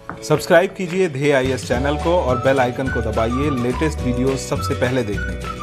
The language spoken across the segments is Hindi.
सब्सक्राइब कीजिए ध्येय आईएएस चैनल को और बेल आइकन को दबाइए लेटेस्ट वीडियोस सबसे पहले देखने के लिए।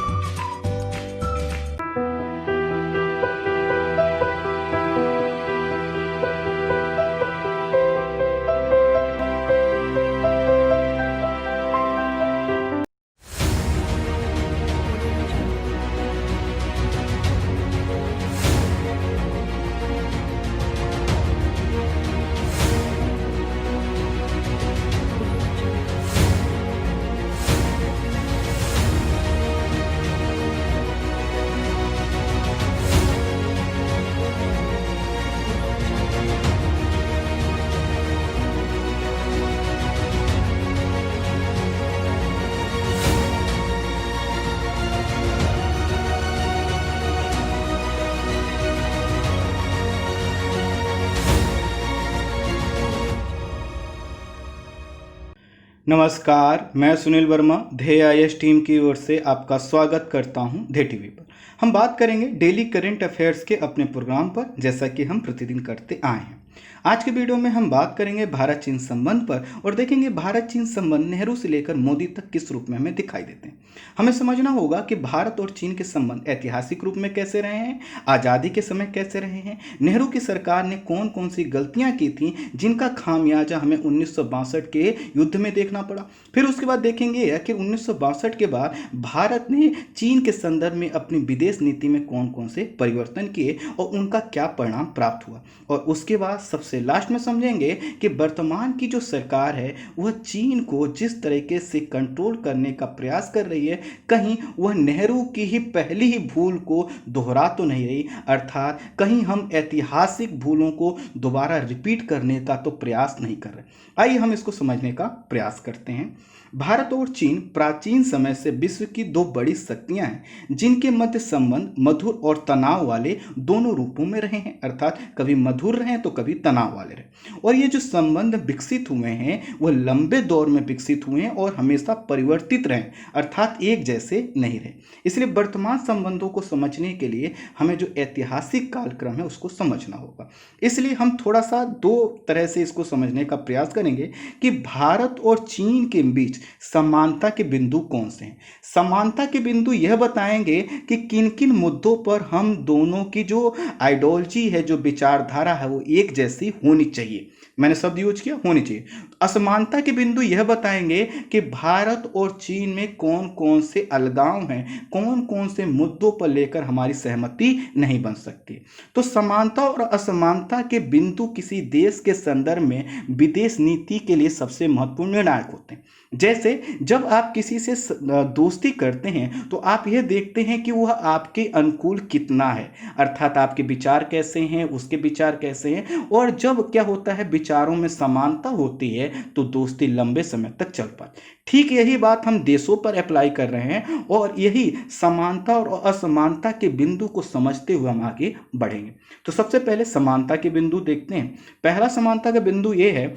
नमस्कार, मैं सुनील वर्मा ध्येय आईएएस टीम की ओर से आपका स्वागत करता हूं ध्येय टीवी पर। हम बात करेंगे डेली करंट अफेयर्स के अपने प्रोग्राम पर, जैसा कि हम प्रतिदिन करते आए हैं। आज के वीडियो में हम बात करेंगे भारत चीन संबंध पर और देखेंगे भारत चीन संबंध नेहरू से लेकर मोदी तक किस रूप में हमें दिखाई देते हैं। हमें समझना होगा कि भारत और चीन के संबंध ऐतिहासिक रूप में कैसे रहे हैं, आज़ादी के समय कैसे रहे हैं, नेहरू की सरकार ने कौन कौन सी गलतियां की थी जिनका खामियाजा हमें 1962 के युद्ध में देखना पड़ा। फिर उसके बाद देखेंगे कि 1962 के बाद भारत ने चीन के संदर्भ में अपनी विदेश नीति में कौन कौन से परिवर्तन किए और उनका क्या परिणाम प्राप्त हुआ। और उसके बाद सबसे लास्ट में समझेंगे कि वर्तमान की जो सरकार है वह चीन को जिस तरीके से कंट्रोल करने का प्रयास कर रही है, कहीं वह नेहरू की ही पहली ही भूल को दोहरा तो नहीं रही, अर्थात कहीं हम ऐतिहासिक भूलों को दोबारा रिपीट करने का तो प्रयास नहीं कर रहे। आइए हम इसको समझने का प्रयास करते हैं। भारत और चीन प्राचीन समय से विश्व की दो बड़ी शक्तियां हैं जिनके मध्य संबंध मधुर और तनाव वाले दोनों रूपों में रहे हैं, अर्थात कभी मधुर रहे तो कभी तनाव वाले रहे। और ये जो संबंध विकसित हुए हैं वह लंबे दौर में विकसित हुए हैं और हमेशा परिवर्तित रहे, अर्थात एक जैसे नहीं रहे। इसलिए वर्तमान संबंधों को समझने के लिए हमें जो ऐतिहासिक कालक्रम है उसको समझना होगा। इसलिए हम थोड़ा सा दो तरह से इसको समझने का प्रयास करेंगे कि भारत और चीन के बीच समानता के बिंदु कौन से हैं। समानता के बिंदु यह बताएंगे कि किन किन मुद्दों पर हम दोनों की जो आइडियोलॉजी है, जो विचारधारा है, वो एक जैसी होनी चाहिए। मैंने शब्द यूज किया, होनी चाहिए। असमानता के बिंदु यह बताएंगे कि भारत और चीन में कौन कौन से अलगाव हैं, कौन कौन से मुद्दों पर लेकर हमारी सहमति नहीं बन सकती। तो समानता और असमानता के बिंदु किसी देश के संदर्भ में विदेश नीति के लिए सबसे महत्वपूर्ण निर्णायक होते हैं। जैसे जब आप किसी से दोस्ती करते हैं तो आप यह देखते हैं कि वह आपके अनुकूल कितना है, अर्थात आपके विचार कैसे हैं, उसके विचार कैसे हैं। और जब क्या होता है, विचारों में समानता होती है तो दोस्ती लंबे समय तक चल पाती। ठीक यही बात हम देशों पर अप्लाई कर रहे हैं और यही समानता और असमानता के बिंदु को समझते हुए हम आगे बढ़ेंगे। तो सबसे पहले समानता के बिंदु देखते हैं। पहला समानता का बिंदु यह है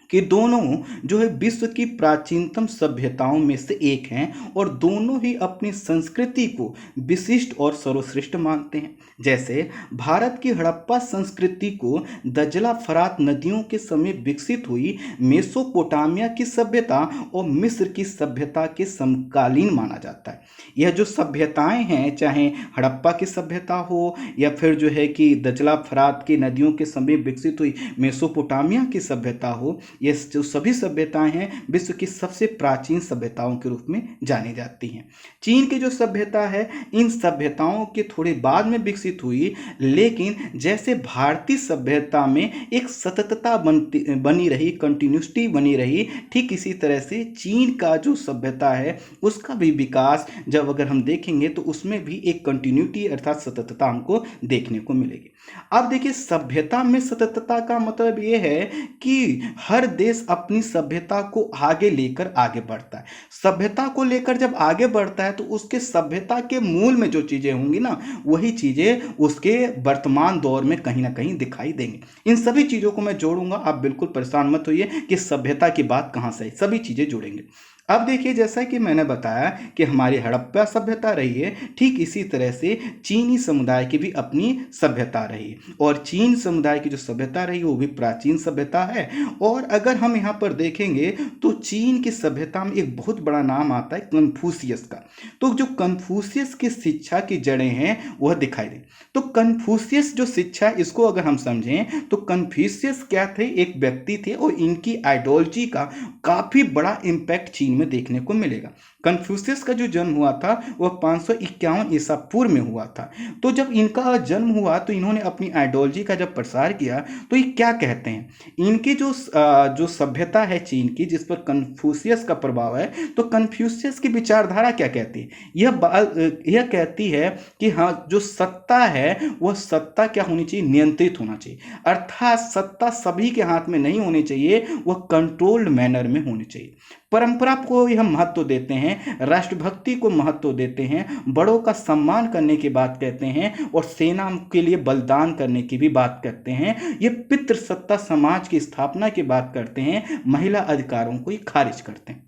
कि दोनों जो है विश्व की प्राचीनतम सभ्यताओं में से एक हैं और दोनों ही अपनी संस्कृति को विशिष्ट और सर्वश्रेष्ठ मानते हैं। जैसे भारत की हड़प्पा संस्कृति को दजला फरात नदियों के समीप विकसित हुई मेसोपोटामिया की सभ्यता और मिस्र की सभ्यता के समकालीन माना जाता है। यह जो सभ्यताएं हैं, चाहे हड़प्पा की सभ्यता हो या फिर जो है कि दजला फरात की नदियों के समीप विकसित हुई मेसोपोटामिया की सभ्यता हो, ये जो सभी सभ्यताएं हैं विश्व की सबसे प्राचीन सभ्यताओं के रूप में जानी जाती हैं। चीन की जो सभ्यता है इन सभ्यताओं के थोड़े बाद में विकसित हुई, लेकिन जैसे भारतीय सभ्यता में एक सततता बनी रही, कंटिन्यूटी बनी रही, ठीक इसी तरह से चीन का जो सभ्यता है उसका भी विकास जब अगर हम देखेंगे तो उसमें भी एक कंटिन्यूटी अर्थात सततता हमको देखने को मिलेगी। अब देखिए, सभ्यता में सततता का मतलब यह है कि हर देश अपनी सभ्यता को आगे लेकर आगे बढ़ता है। सभ्यता को लेकर जब आगे बढ़ता है तो उसके सभ्यता के मूल में जो चीजें होंगी ना, वही चीजें उसके वर्तमान दौर में कहीं ना कहीं दिखाई देंगी। इन सभी चीजों को मैं जोड़ूंगा, आप बिल्कुल परेशान मत होइए कि सभ्यता की बात कहां से है, सभी चीजें जोड़ेंगे। अब देखिए, जैसा कि मैंने बताया कि हमारी हड़प्पा सभ्यता रही है, ठीक इसी तरह से चीनी समुदाय की भी अपनी सभ्यता रही है, और चीन समुदाय की जो सभ्यता रही है वो भी प्राचीन सभ्यता है। और अगर हम यहाँ पर देखेंगे तो चीन की सभ्यता में एक बहुत बड़ा नाम आता है कन्फ्यूशियस का। तो जो कन्फ्यूशियस की शिक्षा की जड़ें हैं वह दिखाई दी। तो कन्फ्यूशियस जो शिक्षा, इसको अगर हम समझें तो कन्फ्यूशियस क्या थे, एक व्यक्ति थे और इनकी आइडियोलॉजी का काफी बड़ा इम्पैक्ट चीन में देखने को मिलेगा। कन्फ्यूशियस का जो जन्म हुआ था वह 551 ईसा पूर्व में हुआ था। तो जब इनका जन्म हुआ तो इन्होंने अपनी आइडियोलॉजी का जब प्रसार किया तो ये क्या कहते हैं, इनकी जो सभ्यता है चीन की, जिस पर कन्फ्यूशियस का प्रभाव है, तो कन्फ्यूशियस की विचारधारा क्या कहती है, यह कहती है कि हाँ, जो सत्ता है वह सत्ता क्या होनी चाहिए, नियंत्रित होना चाहिए। अर्थात सत्ता सभी के हाथ में नहीं होनी चाहिए, वह कंट्रोल्ड मैनर में होनी चाहिए। परंपरा को यह महत्व देते हैं, राष्ट्रभक्ति को महत्व देते हैं, बड़ों का सम्मान करने की बात कहते हैं, और सेना के लिए बलिदान करने की भी बात करते हैं। ये पितृसत्ता समाज की स्थापना की बात करते हैं, महिला अधिकारों को ये खारिज करते हैं।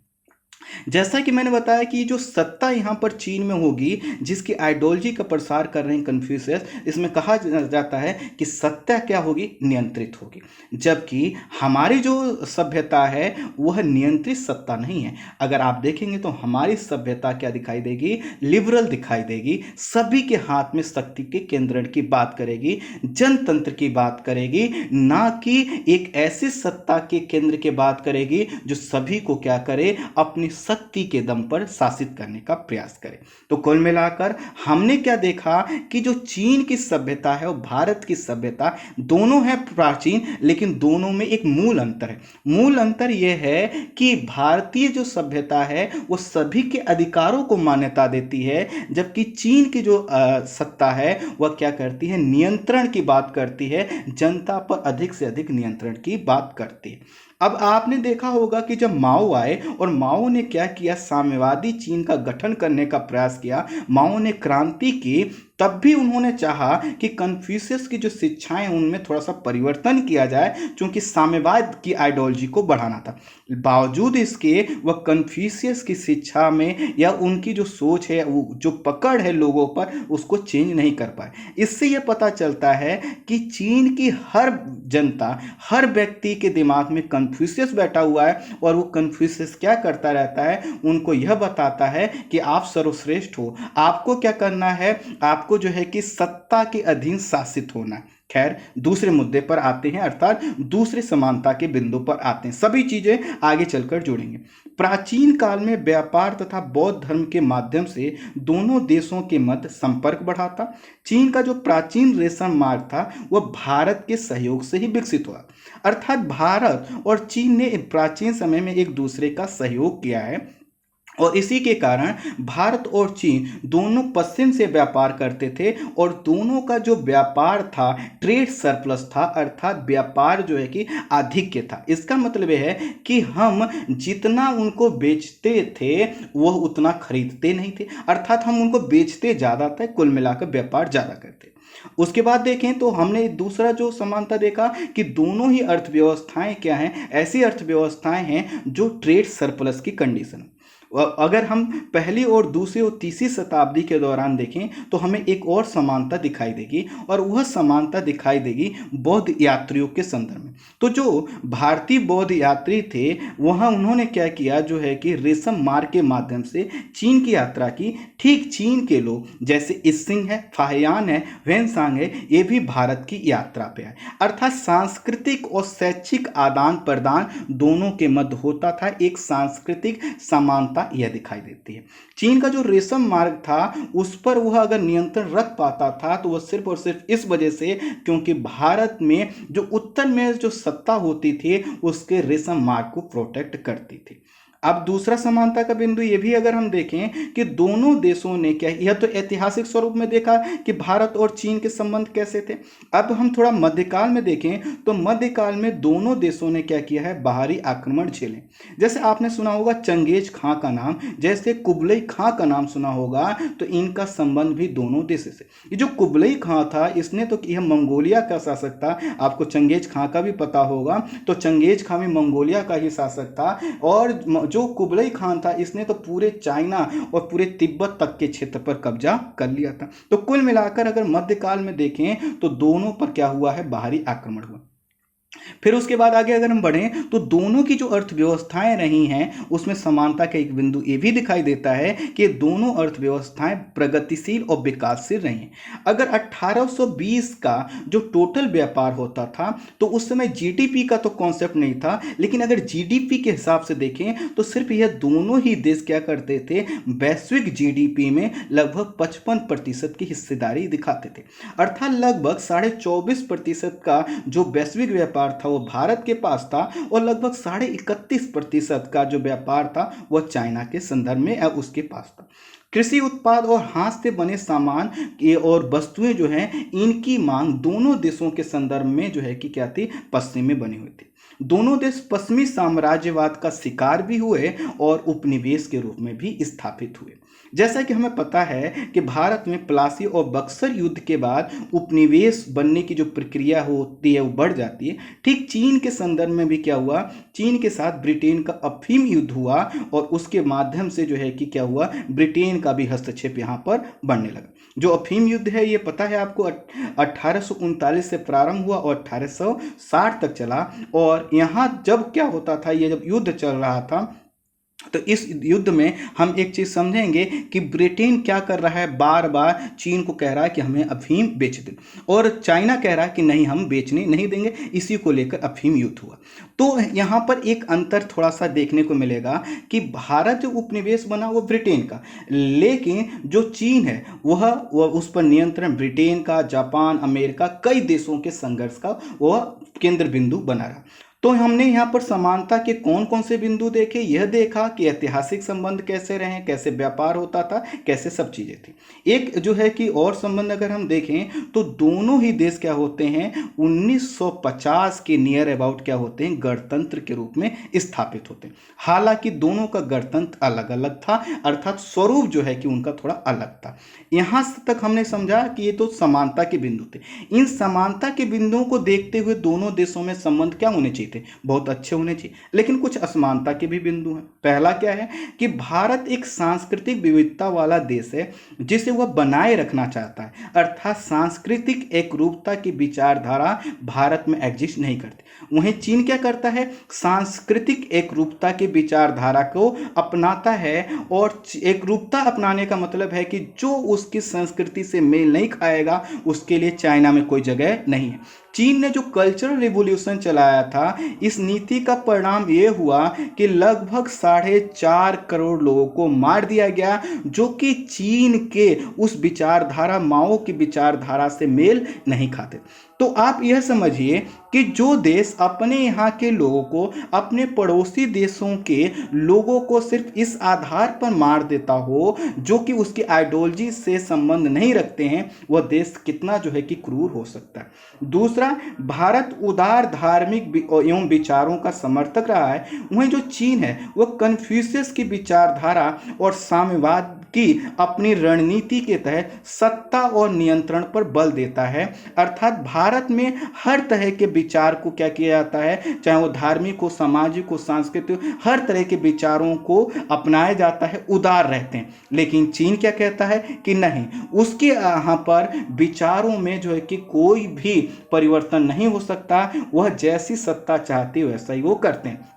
जैसा कि मैंने बताया कि जो सत्ता यहाँ पर चीन में होगी, जिसकी आइडियोलॉजी का प्रसार कर रहे हैं कन्फ्यूशियस, इसमें कहा जाता है कि सत्ता क्या होगी, नियंत्रित होगी। जबकि हमारी जो सभ्यता है वह नियंत्रित सत्ता नहीं है। अगर आप देखेंगे तो हमारी सभ्यता क्या दिखाई देगी, लिबरल दिखाई देगी, सभी के हाथ में शक्ति के केंद्रण की बात करेगी, जनतंत्र की बात करेगी, ना कि एक ऐसी सत्ता के केंद्र की बात करेगी जो सभी को क्या करे, अपनी शक्ति के दम पर शासित करने का प्रयास करे। तो कुल मिलाकर हमने क्या देखा कि जो चीन की सभ्यता है और भारत की सभ्यता दोनों है प्राचीन, लेकिन दोनों में एक मूल अंतर है। मूल अंतर यह है कि भारतीय जो सभ्यता है वो सभी के अधिकारों को मान्यता देती है, जबकि चीन की जो सत्ता है वह क्या करती है, नियंत्रण की बात करती है, जनता पर अधिक से अधिक नियंत्रण की बात करती है। अब आपने देखा होगा कि जब माओ आए और माओ ने क्या किया, साम्यवादी चीन का गठन करने का प्रयास किया, माओ ने क्रांति की, तब भी उन्होंने चाहा कि कन्फ्यूशियस की जो शिक्षाएं उनमें थोड़ा सा परिवर्तन किया जाए, क्योंकि साम्यवाद की आइडियोलॉजी को बढ़ाना था। बावजूद इसके वह कन्फ्यूशियस की शिक्षा में या उनकी जो सोच है, वो जो पकड़ है लोगों पर, उसको चेंज नहीं कर पाए। इससे यह पता चलता है कि चीन की हर जनता, हर व्यक्ति के दिमाग में कन्फ्यूशियस बैठा हुआ है, और वो कन्फ्यूशियस क्या करता रहता है, उनको यह बताता है कि आप सर्वश्रेष्ठ हो, आपको क्या करना है, आपको जो है कि सत्ता के अधीन शासित होना है। खैर, दूसरे मुद्दे पर आते हैं, अर्थात दूसरे समानता के बिंदु पर आते हैं। सभी चीजें आगे चलकर जुड़ेंगे। प्राचीन काल में व्यापार तथा बौद्ध धर्म के माध्यम से दोनों देशों के मध्य संपर्क बढ़ा था। चीन का जो प्राचीन रेशम मार्ग था वह भारत के सहयोग से ही विकसित हुआ। अर्थात भारत और चीन ने प्राचीन समय में एक दूसरे का सहयोग किया है, और इसी के कारण भारत और चीन दोनों पश्चिम से व्यापार करते थे, और दोनों का जो व्यापार था ट्रेड सरप्लस था, अर्थात व्यापार जो है कि आधिक्य था। इसका मतलब यह है कि हम जितना उनको बेचते थे वह उतना खरीदते नहीं थे, अर्थात हम उनको बेचते ज़्यादा थे, कुल मिलाकर व्यापार ज़्यादा करते। उसके बाद देखें तो हमने दूसरा जो समानता देखा कि दोनों ही अर्थव्यवस्थाएं क्या हैं, ऐसी अर्थव्यवस्थाएं हैं जो ट्रेड सरप्लस की कंडीशन। अगर हम पहली और दूसरी और तीसरी शताब्दी के दौरान देखें तो हमें एक और समानता दिखाई देगी, और वह समानता दिखाई देगी बौद्ध यात्रियों के संदर्भ में। तो जो भारतीय बौद्ध यात्री थे वहाँ उन्होंने क्या किया, जो है कि रेशम मार्ग के माध्यम से चीन की यात्रा की। ठीक चीन के लोग जैसे इसिंग है, फाहियान है, वेनसांग है, ये भी भारत की यात्रा पे आए। अर्थात सांस्कृतिक और शैक्षिक आदान प्रदान दोनों के मध्य होता था, एक सांस्कृतिक समानता यह दिखाई देती है। चीन का जो रेशम मार्ग था उस पर वह अगर नियंत्रण रख पाता था तो वह सिर्फ और सिर्फ इस वजह से क्योंकि भारत में जो उत्तर में जो सत्ता होती थी उसके रेशम मार्ग को प्रोटेक्ट करती थी। अब दूसरा समानता का बिंदु ये भी अगर हम देखें कि दोनों देशों ने क्या, यह तो ऐतिहासिक स्वरूप में देखा कि भारत और चीन के संबंध कैसे थे। अब हम थोड़ा मध्यकाल में देखें तो मध्यकाल में दोनों देशों ने क्या किया है, बाहरी आक्रमण झेले। जैसे आपने सुना होगा चंगेज खां का नाम, जैसे कुबलई खां का नाम सुना होगा, तो इनका संबंध भी दोनों देशों से। ये जो कुबलई खां था इसने तो यह मंगोलिया का शासक था, आपको चंगेज खां का भी पता होगा, तो चंगेज खां भी मंगोलिया का ही शासक था, और जो कुबलई खान था इसने तो पूरे चाइना और पूरे तिब्बत तक के क्षेत्र पर कब्जा कर लिया था। तो कुल मिलाकर अगर मध्यकाल में देखें तो दोनों पर क्या हुआ है, बाहरी आक्रमण हुआ। फिर उसके बाद आगे अगर हम बढ़ें तो दोनों की जो अर्थव्यवस्थाएं रही हैं उसमें समानता का एक बिंदु ये भी दिखाई देता है कि दोनों अर्थव्यवस्थाएं प्रगतिशील और विकासशील रही हैं। अगर 1820 का जो टोटल व्यापार होता था तो उस समय जीडीपी का तो कॉन्सेप्ट नहीं था, लेकिन अगर जीडीपी के हिसाब से देखें तो सिर्फ यह दोनों ही देश क्या करते थे, वैश्विक जीडीपी में लगभग 55% की हिस्सेदारी दिखाते थे। अर्थात लगभग 24.5% का जो वैश्विक व्यापार था वो भारत के पास था और लगभग 31.5% का जो व्यापार था वह चाइना के संदर्भ में उसके पास था। कृषि उत्पाद और हाथ से बने सामान और वस्तुएं जो हैं इनकी मांग दोनों देशों के संदर्भ में जो है कि क्या थी, पश्चिम में बनी हुई थी। दोनों देश पश्चिमी साम्राज्यवाद का शिकार भी हुए और उपनिवेश के रूप में भी स्थापित हुए। जैसा कि हमें पता है कि भारत में प्लासी और बक्सर युद्ध के बाद उपनिवेश बनने की जो प्रक्रिया होती है वो बढ़ जाती है। ठीक चीन के संदर्भ में भी क्या हुआ, चीन के साथ ब्रिटेन का अफीम युद्ध हुआ और उसके माध्यम से जो है कि क्या हुआ, ब्रिटेन का भी हस्तक्षेप यहाँ पर बढ़ने लगा। जो अफीम युद्ध है ये पता है आपको 1839 से प्रारंभ हुआ और 1860 तक चला। और यहाँ जब क्या होता था, ये जब युद्ध चल रहा था तो इस युद्ध में हम एक चीज समझेंगे कि ब्रिटेन क्या कर रहा है, बार बार चीन को कह रहा है कि हमें अफीम बेच दे और चाइना कह रहा है कि नहीं हम बेचने नहीं देंगे। इसी को लेकर अफीम युद्ध हुआ। तो यहाँ पर एक अंतर थोड़ा सा देखने को मिलेगा कि भारत जो उपनिवेश बना वो ब्रिटेन का, लेकिन जो चीन है वह उस पर नियंत्रण ब्रिटेन का, जापान, अमेरिका, कई देशों के संघर्ष का वह केंद्र बिंदु बना रहा। तो हमने यहाँ पर समानता के कौन कौन से बिंदु देखे, यह देखा कि ऐतिहासिक संबंध कैसे रहे, कैसे व्यापार होता था, कैसे सब चीज़ें थी। एक जो है कि और संबंध अगर हम देखें तो दोनों ही देश क्या होते हैं, 1950 के नियर अबाउट क्या होते हैं, गणतंत्र के रूप में स्थापित होते हैं। हालांकि दोनों का गणतंत्र अलग अलग था, अर्थात स्वरूप जो है कि उनका थोड़ा अलग था। यहाँ तक हमने समझा कि ये तो समानता के बिंदु थे। इन समानता के बिंदुओं को देखते हुए दोनों देशों में संबंध क्या होने चाहिए थे, बहुत अच्छे होने चाहिए। लेकिन कुछ असमानता के भी बिंदु हैं। पहला क्या है कि भारत एक सांस्कृतिक विविधता वाला देश है जिसे वह बनाए रखना चाहता है, अर्थात सांस्कृतिक एकरूपता की विचारधारा भारत में एग्जिस्ट नहीं करती। वहीं चीन क्या करता है, सांस्कृतिक एकरूपता की विचारधारा को अपनाता है और एकरूपता अपनाने का मतलब है कि जो उसकी संस्कृति से मेल नहीं खाएगा उसके लिए चाइना में कोई जगह नहीं है। चीन ने जो कल्चरल रिवॉल्यूशन चलाया था, इस नीति का परिणाम यह हुआ कि लगभग 4.5 करोड़ लोगों को मार दिया गया जो कि चीन के उस विचारधारा, माओ की विचारधारा से मेल नहीं खाते। तो आप यह समझिए कि जो देश अपने यहाँ के लोगों को, अपने पड़ोसी देशों के लोगों को सिर्फ इस आधार पर मार देता हो जो कि उसकी आइडियोलॉजी से संबंध नहीं रखते हैं, वह देश कितना जो है कि क्रूर हो सकता है। दूसरा, भारत उदार धार्मिक एवं विचारों का समर्थक रहा है, वहीं जो चीन है वह कन्फ्यूशियस की विचारधारा और साम्यवाद की अपनी रणनीति के तहत सत्ता और नियंत्रण पर बल देता है। अर्थात भारत में हर तरह के विचार को क्या किया जाता है, चाहे वो धार्मिक हो, सामाजिक हो, सांस्कृतिक हो, हर तरह के विचारों को अपनाया जाता है, उदार रहते हैं। लेकिन चीन क्या कहता है कि नहीं, उसके यहाँ पर विचारों में जो है कि कोई भी परिवर्तन नहीं हो सकता, वह जैसी सत्ता चाहती है वैसा ही वो करते हैं।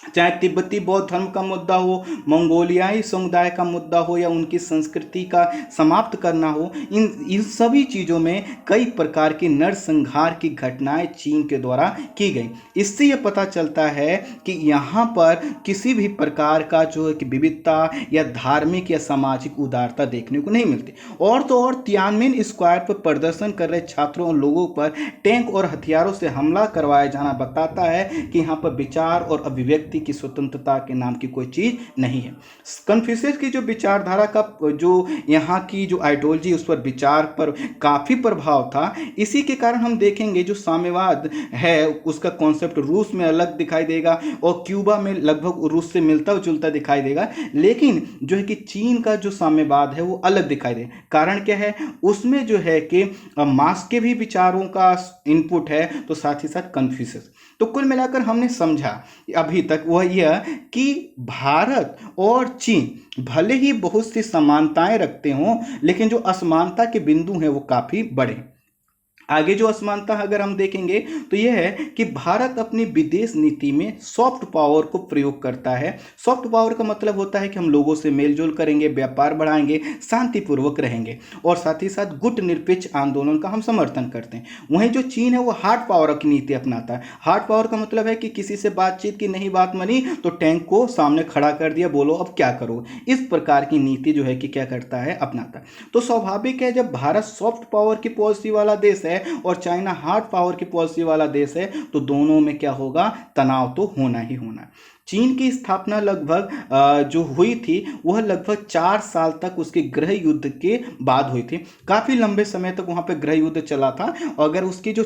चाहे तिब्बती बौद्ध धर्म का मुद्दा हो, मंगोलियाई समुदाय का मुद्दा हो या उनकी संस्कृति का समाप्त करना हो, इन सभी चीज़ों में कई प्रकार की नरसंहार की घटनाएं चीन के द्वारा की गई। इससे यह पता चलता है कि यहाँ पर किसी भी प्रकार का जो है कि विविधता या धार्मिक या सामाजिक उदारता देखने को नहीं मिलती। और तो और तियानमेन स्क्वायर पर प्रदर्शन कर रहे छात्रों और लोगों पर टैंक और हथियारों से हमला करवाया जाना बताता है कि यहाँ पर विचार और अभिव्यक्ति की स्वतंत्रता के नाम की कोई चीज नहीं है। कन्फ्यूशियस की जो विचारधारा का जो यहाँ की जो आइडियोलॉजी, उस पर विचार पर काफी प्रभाव था। इसी के कारण हम देखेंगे जो साम्यवाद है उसका कॉन्सेप्ट रूस में अलग दिखाई देगा और क्यूबा में लगभग रूस से मिलता जुलता दिखाई देगा, लेकिन जो है कि चीन का जो साम्यवाद है वो अलग दिखाई देगा। कारण क्या है, उसमें जो है कि मार्क्स के भी विचारों का इनपुट है, तो साथ ही साथ कन्फ्यूशियस। तो कुल मिलाकर हमने समझा अभी तक वह यह कि भारत और चीन भले ही बहुत सी समानताएं रखते हों, लेकिन जो असमानता के बिंदु हैं वो काफी बड़े हैं। आगे जो असमानता अगर हम देखेंगे तो यह है कि भारत अपनी विदेश नीति में सॉफ्ट पावर को प्रयोग करता है। सॉफ्ट पावर का मतलब होता है कि हम लोगों से मेलजोल करेंगे, व्यापार बढ़ाएंगे, शांतिपूर्वक रहेंगे और साथ ही साथ गुटनिरपेक्ष आंदोलन का हम समर्थन करते हैं। वहीं जो चीन है वो हार्ड पावर की नीति अपनाता है। हार्ड पावर का मतलब है कि किसी से बातचीत की नहीं बात मानी तो टैंक को सामने खड़ा कर दिया, बोलो अब क्या करो, इस प्रकार की नीति जो है कि क्या करता है, अपनाता है। तो स्वाभाविक है जब भारत सॉफ्ट पावर की पॉलिसी वाला देश है और चाइना हार्ड पावर की पॉलिसी वाला देश है तो दोनों में क्या होगा, तनाव तो होना ही होना। चीन की स्थापना लगभग जो हुई थी वह लगभग 4 साल तक उसके गृह युद्ध के बाद हुई थी। काफ़ी लंबे समय तक वहाँ पे गृह युद्ध चला था। और अगर उसकी जो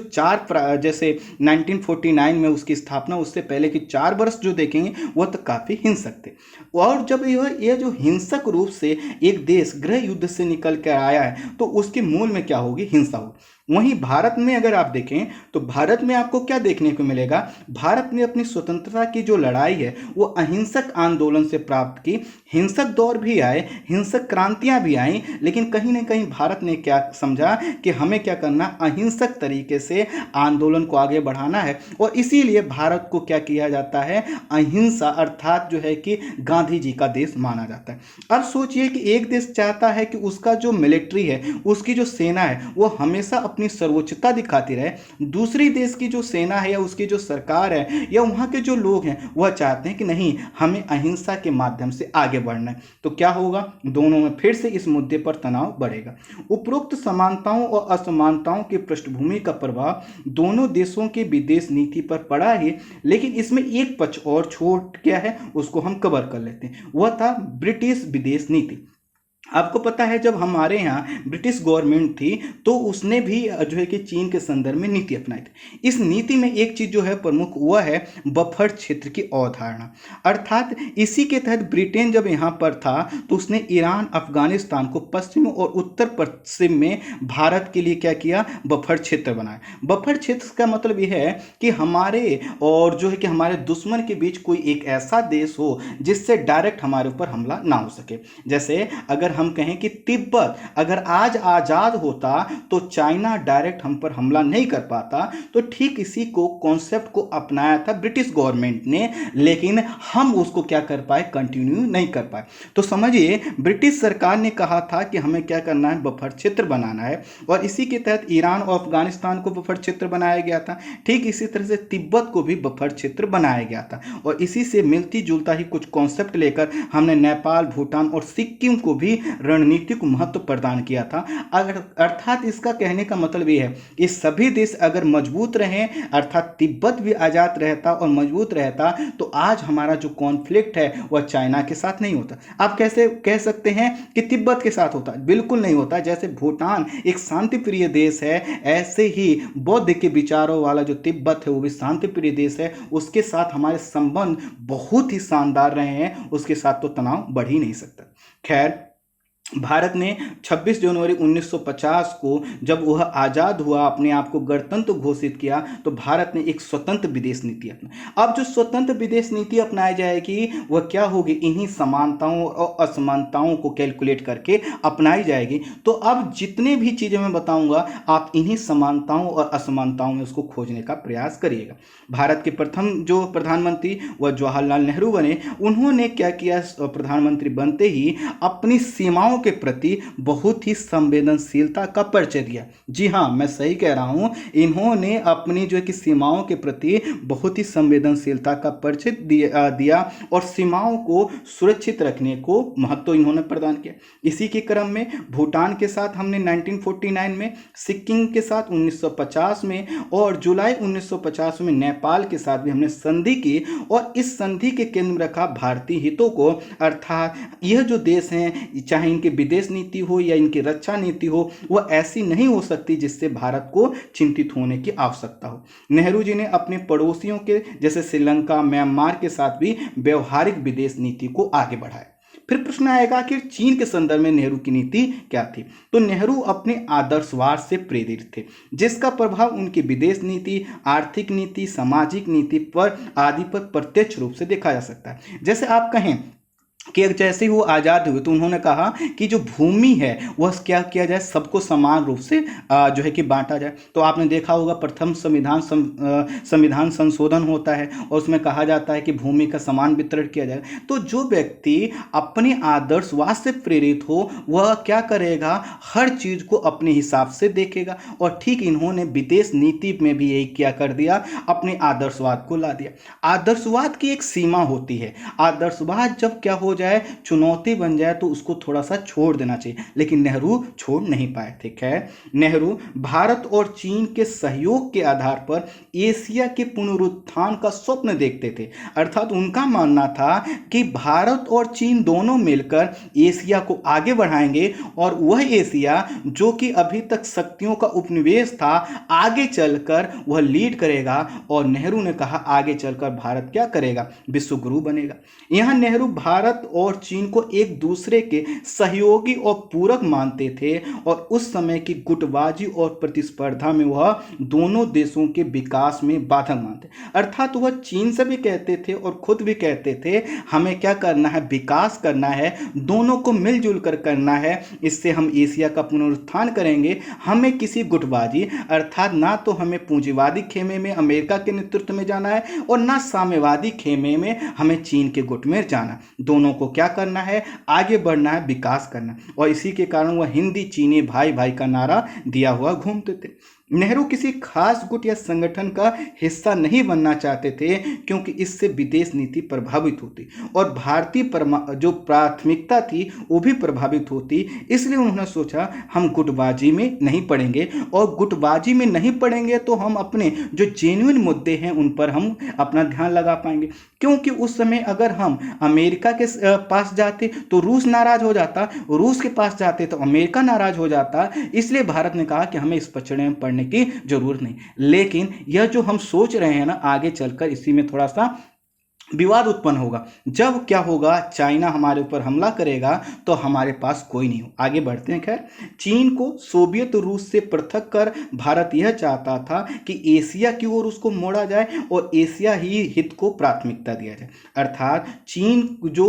जैसे 1949 में उसकी स्थापना, उससे पहले की 4 वर्ष जो देखेंगे वह तो काफ़ी हिंसक थे। और जब यह जो हिंसक रूप से एक देश गृह युद्ध से निकल कर आया है तो उसके मूल में क्या होगी, हिंसा होगी। वहीं भारत में अगर आप देखें तो भारत में आपको क्या देखने को मिलेगा, भारत ने अपनी स्वतंत्रता की जो लड़ाई है वो अहिंसक आंदोलन से प्राप्त की। हिंसक दौर भी आए, हिंसक क्रांतियां भी आई, लेकिन कहीं ना कहीं भारत ने क्या समझा कि हमें क्या करना, अहिंसक तरीके से आंदोलन को आगे बढ़ाना है। और इसीलिए भारत को क्या किया जाता है, अहिंसा अर्थात जो है कि गांधी जी का देश माना जाता है। अब सोचिए कि एक देश चाहता है कि उसका जो मिलिट्री है, उसकी जो सेना है वो हमेशा अपनी सर्वोच्चता दिखाती रहे, दूसरी देश की जो सेना है या उसकी जो सरकार है या वहां के जो लोग हैं वह चाहते हैं कि नहीं, हमें अहिंसा के माध्यम से आगे बढ़ना है। तो क्या होगा, दोनों में फिर से इस मुद्दे पर तनाव बढ़ेगा। उपरोक्त समानताओं और असमानताओं की पृष्ठभूमि का प्रभाव दोनों देशों की विदेश नीति पर पड़ा ही, लेकिन इसमें एक पक्ष और छोड़ क्या है उसको हम कवर कर लेते हैं, वह था ब्रिटिश विदेश नीति। आपको पता है जब हमारे यहाँ ब्रिटिश गवर्नमेंट थी तो उसने भी जो है कि चीन के संदर्भ में नीति अपनाई थी। इस नीति में एक चीज जो है प्रमुख वह है बफर क्षेत्र की अवधारणा। अर्थात इसी के तहत ब्रिटेन जब यहाँ पर था तो उसने ईरान, अफगानिस्तान को पश्चिम और उत्तर पश्चिम में भारत के लिए क्या किया, बफर क्षेत्र बनाया। बफर क्षेत्र का मतलब यह है कि हमारे और जो है कि हमारे दुश्मन के बीच कोई एक ऐसा देश हो जिससे डायरेक्ट हमारे ऊपर हमला ना हो सके। जैसे अगर हम कहें कि तिब्बत अगर आज आजाद होता तो चाइना डायरेक्ट हम पर हमला नहीं कर पाता, तो ठीक इसी को कॉन्सेप्ट को अपनाया था ब्रिटिश गवर्नमेंट ने, लेकिन हम उसको क्या कर पाए, कंटिन्यू नहीं कर पाए। तो समझिए ब्रिटिश सरकार ने कहा था कि हमें क्या करना है, बफर क्षेत्र बनाना है, और इसी के तहत ईरान और अफगानिस्तान को बफर क्षेत्र बनाया गया था। ठीक इसी तरह से तिब्बत को भी बफर क्षेत्र बनाया गया था, और इसी से मिलती जुलता ही कुछ कॉन्सेप्ट लेकर हमने नेपाल, भूटान और सिक्किम को भी रणनीतिक महत्व प्रदान किया था। अर्थात इसका कहने का मतलब यह है कि सभी देश अगर मजबूत रहें, अर्थात तिब्बत भी आजाद रहता और मजबूत रहता, तो आज हमारा जो कॉन्फ्लिक्ट है वह चाइना के साथ नहीं होता। आप कैसे कह सकते हैं कि तिब्बत के साथ होता, बिल्कुल नहीं होता। जैसे भूटान एक शांति प्रिय देश है, ऐसे ही बौद्ध के विचारों वाला जो तिब्बत है वो भी शांति प्रिय देश है, उसके साथ हमारे संबंध बहुत ही शानदार रहे हैं, उसके साथ तो तनाव बढ़ ही नहीं सकता। खैर, भारत ने 26 जनवरी 1950 को जब वह आज़ाद हुआ, अपने आप को गणतंत्र घोषित किया, तो भारत ने एक स्वतंत्र विदेश नीति अपनाई। अब जो स्वतंत्र विदेश नीति अपनाई जाएगी वह क्या होगी, इन्हीं समानताओं और असमानताओं को कैलकुलेट करके अपनाई जाएगी। तो अब जितने भी चीज़ें मैं बताऊंगा आप इन्हीं समानताओं और असमानताओं में उसको खोजने का प्रयास करिएगा। भारत के प्रथम जो प्रधानमंत्री वह जवाहरलाल नेहरू बने। उन्होंने क्या किया, प्रधानमंत्री बनते ही अपनी सीमाओं के प्रति बहुत ही संवेदनशीलता का परिचय दिया। जी हाँ, मैं सही कह रहा हूं, इन्होंने अपनी जो है कि सीमाओं के प्रति बहुत ही संवेदनशीलता का परिचय दिया और सीमाओं को सुरक्षित रखने को महत्व इन्होंने प्रदान किया। इसी के क्रम में भूटान के साथ हमने 1949 में, सिक्किम के साथ 1950 में और जुलाई 1950 में नेपाल के साथ भी हमने संधि की, और इस संधि के केंद्र में रखा भारतीय हितों को। अर्थात यह जो देश हैं, चाहे इनकी विदेश नीति हो या इनकी रक्षा नीति हो, वह ऐसी नहीं हो सकती जिससे भारत को चिंतित होने की आवश्यकता हो। नेहरू जी ने अपने पड़ोसियों के जैसे श्रीलंका, म्यांमार के साथ भी व्यवहारिक विदेश नीति को आगे बढ़ाया। फिर प्रश्न आएगा कि चीन के संदर्भ में नेहरू की नीति क्या थी। तो नेहरू अपने आदर्शवाद से प्रेरित थे, जिसका प्रभाव उनकी विदेश नीति, आर्थिक नीति, सामाजिक नीति पर आदि पर प्रत्यक्ष रूप से देखा जा सकता है। जैसे आप कहें कि जैसे ही वो आज़ाद हुए तो उन्होंने कहा कि जो भूमि है वह क्या किया जाए, सबको समान रूप से जो है कि बांटा जाए। तो आपने देखा होगा प्रथम संविधान संशोधन होता है और उसमें कहा जाता है कि भूमि का समान वितरण किया जाए। तो जो व्यक्ति अपने आदर्शवाद से प्रेरित हो वह क्या करेगा, हर चीज़ को अपने हिसाब से देखेगा। और ठीक इन्होंने विदेश नीति में भी यही क्या कर दिया, अपने आदर्शवाद को ला दिया। आदर्शवाद की एक सीमा होती है, आदर्शवाद जब क्या हो जाए, चुनौती बन जाए तो उसको थोड़ा सा छोड़ देना चाहिए, लेकिन नेहरू छोड़ नहीं पाए थे। खैर, नेहरू भारत और चीन के सहयोग के आधार पर एशिया के पुनरुत्थान का स्वप्न देखते थे। अर्थात उनका मानना था कि भारत और चीन दोनों मिलकर एशिया को आगे बढ़ाएंगे और वह एशिया जो कि अभी तक शक्तियों का उपनिवेश था, आगे चलकर वह लीड करेगा। और नेहरू ने कहा आगे चलकर भारत क्या करेगा, विश्व गुरु बनेगा। यहां नेहरू भारत और चीन को एक दूसरे के सहयोगी और पूरक मानते थे और उस समय की गुटबाजी और प्रतिस्पर्धा में वह दोनों देशों के विकास में बाधक मानते। अर्थात वह चीन से भी कहते थे और खुद भी कहते थे हमें क्या करना है, विकास करना है, दोनों को मिलजुल कर करना है, इससे हम एशिया का पुनरुत्थान करेंगे। हमें किसी गुटबाजी अर्थात ना तो हमें पूंजीवादी खेमे में अमेरिका के नेतृत्व में जाना है और ना साम्यवादी खेमे में हमें चीन के गुट में जाना। दोनों को क्या करना है, आगे बढ़ना है, विकास करना। और इसी के कारण वह हिंदी चीनी भाई भाई का नारा दिया हुआ घूमते थे। नेहरू किसी खास गुट या संगठन का हिस्सा नहीं बनना चाहते थे, क्योंकि इससे विदेश नीति प्रभावित होती और भारतीय जो प्राथमिकता थी वो भी प्रभावित होती। इसलिए उन्होंने सोचा हम गुटबाजी में नहीं पड़ेंगे, और गुटबाजी में नहीं पड़ेंगे तो हम अपने जो जेन्युइन मुद्दे हैं उन पर हम अपना ध्यान लगा पाएंगे। क्योंकि उस समय अगर हम अमेरिका के पास जाते तो रूस नाराज हो जाता, रूस के पास जाते तो अमेरिका नाराज हो जाता। इसलिए भारत ने कहा कि हमें इस पचड़े में पड़ने की जरूरत नहीं। लेकिन यह जो हम सोच रहे हैं ना, आगे चलकर इसी में थोड़ा सा विवाद उत्पन्न होगा। जब क्या होगा, चाइना हमारे ऊपर हमला करेगा तो हमारे पास कोई नहीं हो। आगे बढ़ते हैं। खैर, चीन को सोवियत रूस से पृथक कर भारत यह चाहता था कि एशिया की ओर उसको मोड़ा जाए और एशिया ही हित को प्राथमिकता दिया जाए। अर्थात चीन जो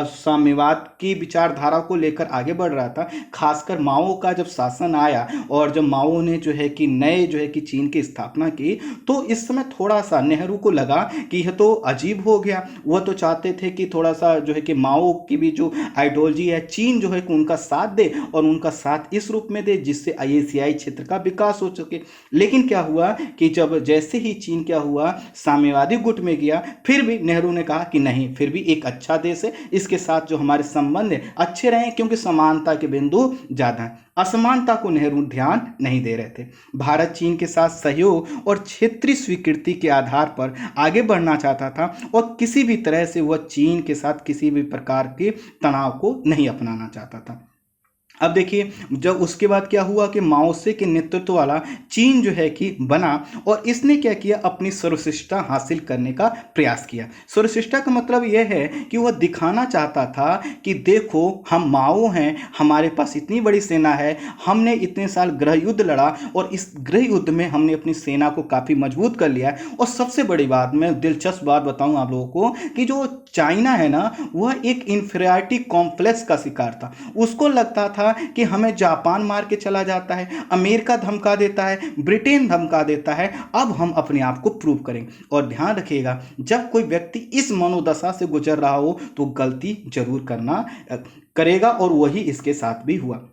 साम्यवाद की विचारधारा को लेकर आगे बढ़ रहा था, खासकर माओ का जब शासन आया और जब माओ ने जो है कि नए जो है कि चीन की स्थापना की, तो इस समय थोड़ा सा नेहरू को लगा कि यह तो अजीब हो गया। वह तो चाहते थे कि थोड़ा सा जो है कि माओ की भी जो आइडियोलॉजी है, चीन जो है कि उनका साथ दे और उनका साथ इस रूप में दे जिससे एशियाई क्षेत्र का विकास हो सके। लेकिन क्या हुआ कि जब जैसे ही चीन क्या हुआ, साम्यवादी गुट में गया, फिर भी नेहरू ने कहा कि नहीं, फिर भी एक अच्छा देश है, इसके साथ जो हमारे संबंध है अच्छे रहे, क्योंकि समानता के बिंदु ज्यादा है। असमानता को नेहरू ध्यान नहीं दे रहे थे। भारत चीन के साथ सहयोग और क्षेत्रीय स्वीकृति के आधार पर आगे बढ़ना चाहता था और किसी भी तरह से वह चीन के साथ किसी भी प्रकार के तनाव को नहीं अपनाना चाहता था। अब देखिए, जब उसके बाद क्या हुआ कि माओ से के नेतृत्व वाला चीन जो है कि बना और इसने क्या किया, अपनी सर्वश्रेष्ठता हासिल करने का प्रयास किया। सर्वश्रेष्ठता का मतलब यह है कि वह दिखाना चाहता था कि देखो हम माओ हैं, हमारे पास इतनी बड़ी सेना है, हमने इतने साल गृह युद्ध लड़ा और इस गृह युद्ध में हमने अपनी सेना को काफ़ी मजबूत कर लिया है। और सबसे बड़ी बात, मैं दिलचस्प बात बताऊं आप लोगों को कि जो चाइना है ना, वह एक इंफीरियरिटी कॉम्प्लेक्स का शिकार था। उसको लगता था कि हमें जापान मार के चला जाता है, अमेरिका धमका देता है, ब्रिटेन धमका देता है, अब हम अपने आप को प्रूव करेंगे। और ध्यान रखिएगा, जब कोई व्यक्ति इस मनोदशा से गुजर रहा हो तो गलती जरूर करेगा, और वही इसके साथ भी हुआ।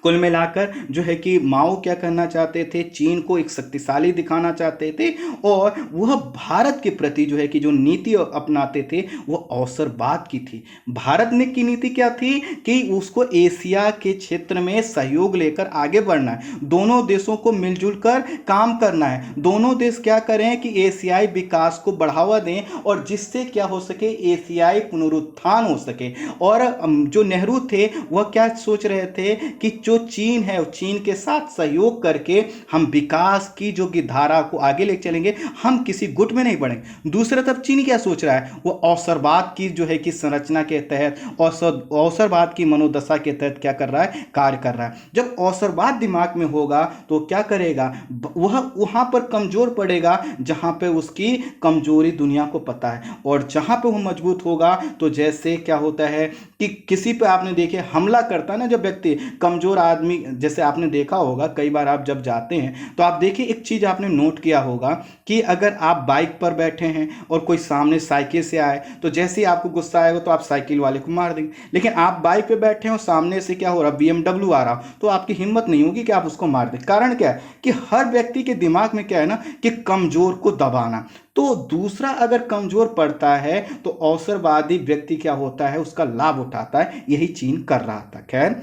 कुल मिलाकर जो है कि माओ क्या करना चाहते थे, चीन को एक शक्तिशाली दिखाना चाहते थे और वह भारत के प्रति जो है कि जो नीति अपनाते थे वह अवसरवाद की थी। भारत ने की नीति क्या थी कि उसको एशिया के क्षेत्र में सहयोग लेकर आगे बढ़ना है, दोनों देशों को मिलजुल कर काम करना है, दोनों देश क्या करें कि एशियाई विकास को बढ़ावा दें और जिससे क्या हो सके, एशियाई पुनरुत्थान हो सके। और जो नेहरू थे वह क्या सोच रहे थे कि जो चीन है चीन के साथ सहयोग करके हम विकास की जो कि धारा को आगे ले चलेंगे, हम किसी गुट में नहीं पड़ेंगे। दूसरी तरफ चीन क्या सोच रहा है, वो अवसरवाद की जो है कि संरचना के तहत अवसरवाद की मनोदशा के तहत क्या कर रहा है, कार्य कर रहा है। जब अवसरवाद दिमाग में होगा तो क्या करेगा, वह वहां पर कमजोर पड़ेगा जहां पे उसकी कमजोरी दुनिया को पता है, और जहां पे वो मजबूत होगा तो जैसे क्या होता है कि किसी पे आपने देखे हमला करता है ना जब व्यक्ति, कमजोर आदमी, जैसे आपने देखा होगा कई बार आप जब जाते हैं तो आप देखिए एक चीज आपने नोट किया होगा कि अगर आप बाइक पर बैठे हैं और कोई सामने साइकिल से आए तो जैसे ही आपको गुस्सा आएगा तो आप साइकिल वाले को मार देंगे, लेकिन आप बाइक पे बैठे हैं और सामने से क्या हो रहा, BMW आ रहा, तो आपकी हिम्मत नहीं होगी कि आप उसको मार दें। कारण क्या है कि हर व्यक्ति के दिमाग में क्या है ना कि कमजोर को दबाना। तो दूसरा अगर कमजोर पड़ता है तो अवसरवादी व्यक्ति क्या होता है, उसका लाभ उठाता है। यही चीन कर रहा था। खैर